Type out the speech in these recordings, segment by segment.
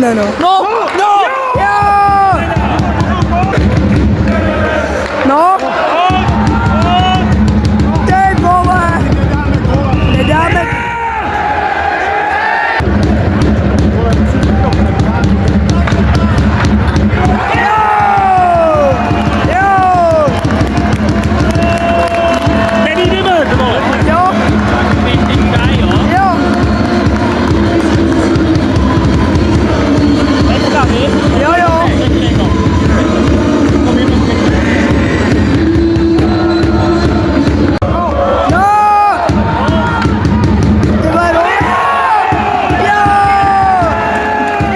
chytne, no. No! No! No! Ty vole! Nedáme... Nevídeme, ty vole! Jo! Jo! Jo, jo! No! Ty vole, no! Jo!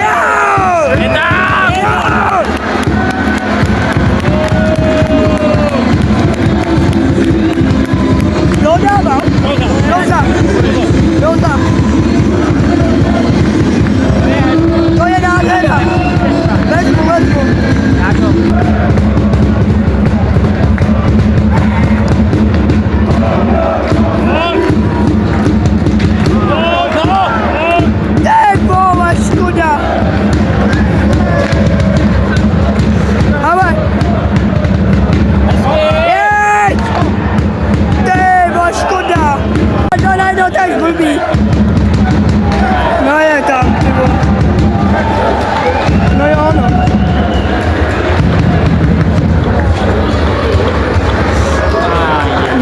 Jo! Jo! Jo, dávám. Roza. To je nádhera. Vezmu. Ty vole, škoda. Ale. Jeď! Ty vole, škoda. To najednou tak blbý. No je tam, ty vole. No jo, no.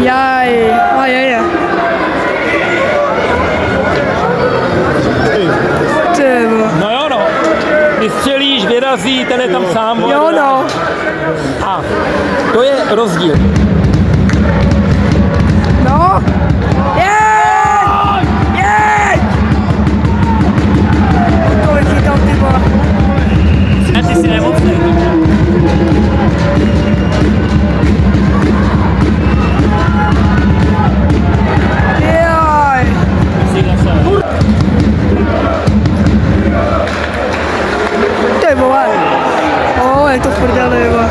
Jaj, a je. Ty vole. No jo, no. Vystřelíš, vyrazí, ten je tam sám. vole. Jo, no. A to je rozdíl. No. Jeď! Jeď! To vidí tam, ty vole. A ty jsi nemocný. Jaj. Ty vole. Je to v prdeli, vole.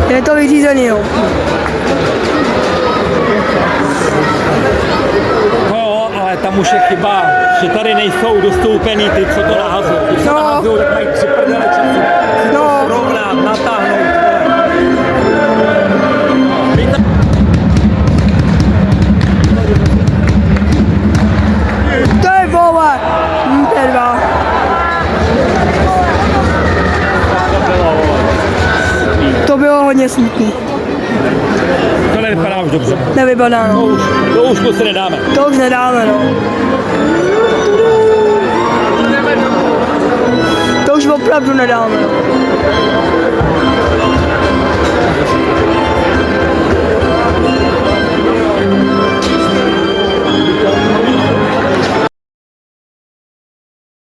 Je to vyřízený, jo. No, ale tam už je chyba, že tady nejsou dostoupený ty, co to nahazují. Když to No. nahazují, tak mají 3 prdele času. Si No. to srovnat, natáhnout. Ty vole. T2. To bylo hodně smutný. To nevypadá už dobře. Nevypadá, no. To už se nedáme. To už nedáme, no. To už opravdu nedáme, no.